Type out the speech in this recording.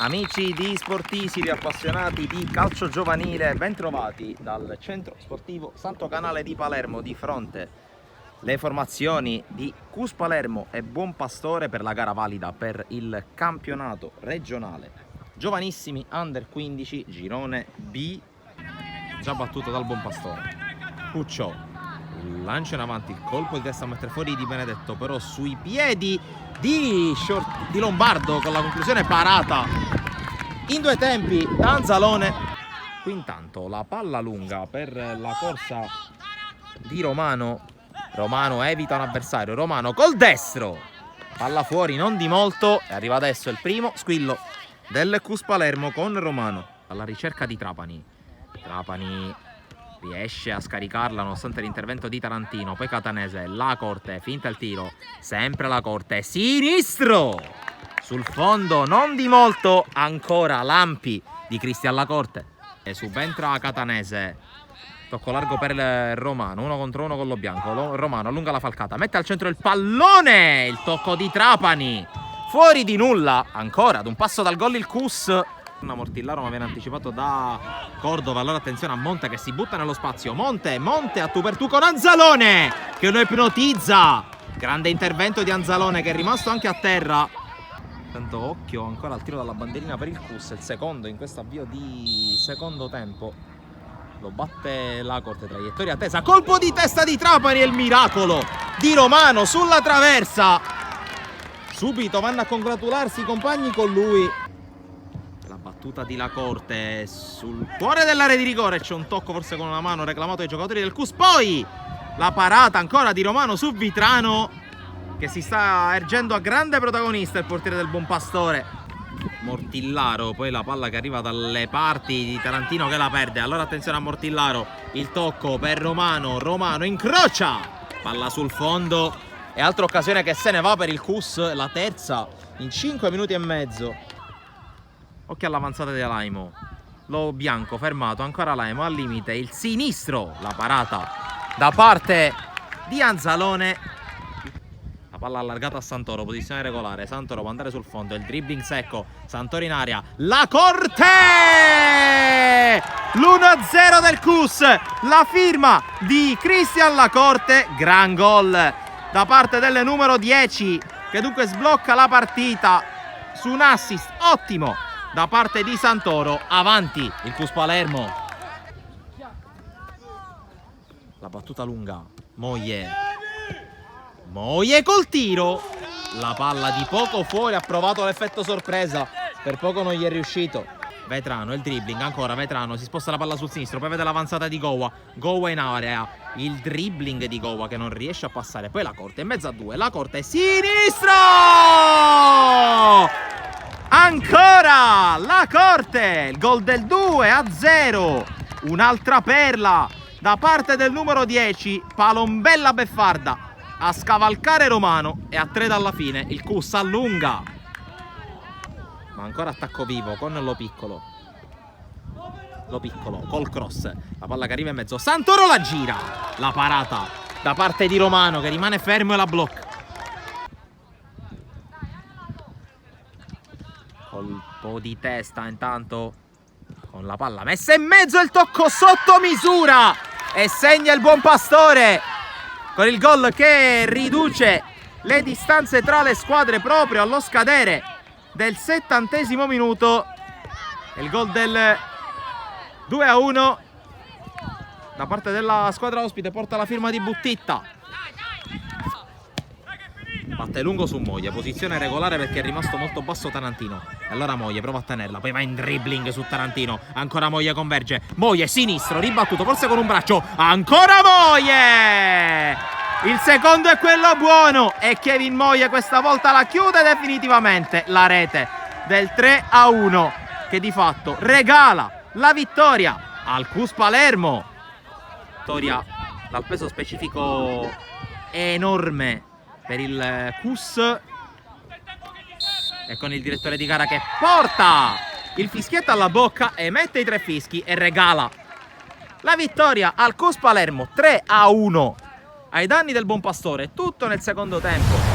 Amici di Sportisili, appassionati di calcio giovanile, bentrovati dal centro sportivo Santo Canale di Palermo. Di fronte le formazioni di CUS Palermo e Buon Pastore per la gara valida per il campionato regionale giovanissimi under 15 girone B, già battuto dal Buon Pastore. Puccio lancia in avanti, il colpo di testa a mettere fuori Di Benedetto, però sui piedi di Lombardo, con la conclusione parata in due tempi da Anzalone. Qui intanto la palla lunga per la corsa di Romano. Romano evita un avversario, Romano col destro, palla fuori non di molto, e arriva adesso il primo squillo del CUS Palermo con Romano alla ricerca di Trapani. Trapani riesce a scaricarla nonostante l'intervento di Tarantino, poi Catanese, la Corte, finta il tiro, sempre la Corte, sinistro sul fondo, non di molto, ancora Lampi di Cristian Lacorte e subentra Catanese, tocco largo per Romano, 1 contro 1 con lo bianco. Romano allunga la falcata, mette al centro il pallone, il tocco di Trapani, fuori di nulla, ancora ad un passo dal gol il CUS. Mortillaro ma viene anticipato da Cordova, allora attenzione a Monte che si butta nello spazio, Monte a tu per tu con Anzalone che lo ipnotizza, grande intervento di Anzalone che è rimasto anche a terra. Tanto occhio ancora al tiro dalla bandierina per il CUS, il secondo in questo avvio di secondo tempo, lo batte la Corte, traiettoria tesa, colpo di testa di Trapani e il miracolo di Romano sulla traversa, subito vanno a congratularsi i compagni con lui. La battuta di La Corte sul cuore dell'area di rigore, c'è un tocco forse con una mano reclamato dai giocatori del CUS, poi la parata ancora di Romano su Vitrano che si sta ergendo a grande protagonista, il portiere del Buon Pastore. Mortillaro, poi la palla che arriva dalle parti di Tarantino che la perde, allora attenzione a Mortillaro, il tocco per Romano, Romano incrocia, palla sul fondo e altra occasione che se ne va per il CUS, la terza in 5 minuti e mezzo. Occhio all'avanzata di Alaimo, lo bianco fermato, ancora Alaimo al limite, il sinistro, la parata da parte di Anzalone, la palla allargata a Santoro, posizione regolare, Santoro può andare sul fondo, il dribbling secco, Santoro in aria, La Corte, l'1-0 del CUS, la firma di Cristian Lacorte, gran gol da parte del numero 10 che dunque sblocca la partita su un assist ottimo da parte di Santoro. Avanti il CUS Palermo, la battuta lunga, Moglie col tiro, la palla di poco fuori, ha provato l'effetto sorpresa, per poco non gli è riuscito. Vetrano, il dribbling, ancora Vetrano, si sposta la palla sul sinistro, poi vede l'avanzata di Gowa in area, il dribbling di Gowa che non riesce a passare, poi La Corte in mezzo a due, La Corte sinistro, ancora La Corte, il gol del 2-0, un'altra perla da parte del numero 10, Palombella Beffarda a scavalcare Romano e a 3 dalla fine il CUS allunga, ma ancora attacco vivo con Lo Piccolo col cross, la palla che arriva in mezzo, Santoro la gira, la parata da parte di Romano che rimane fermo e la blocca. Colpo di testa intanto con la palla messa in mezzo, il tocco sotto misura e segna il Buon Pastore con il gol che riduce le distanze tra le squadre proprio allo scadere del 70° minuto. Il gol del 2-1 da parte della squadra ospite porta la firma di Buttitta. Batte lungo su Moglie, posizione regolare perché è rimasto molto basso Tarantino. Allora Moglie prova a tenerla, poi va in dribbling su Tarantino, ancora Moglie converge, Moglie sinistro, ribattuto forse con un braccio, ancora Moglie! Il secondo è quello buono e Kevin Moglie questa volta la chiude definitivamente, la rete del 3-1 che di fatto regala la vittoria al CUS Palermo. Vittoria dal peso specifico enorme per il CUS e con il direttore di gara che porta il fischietto alla bocca, emette i 3 fischi e regala la vittoria al CUS Palermo 3-1 ai danni del Buon Pastore, tutto nel secondo tempo.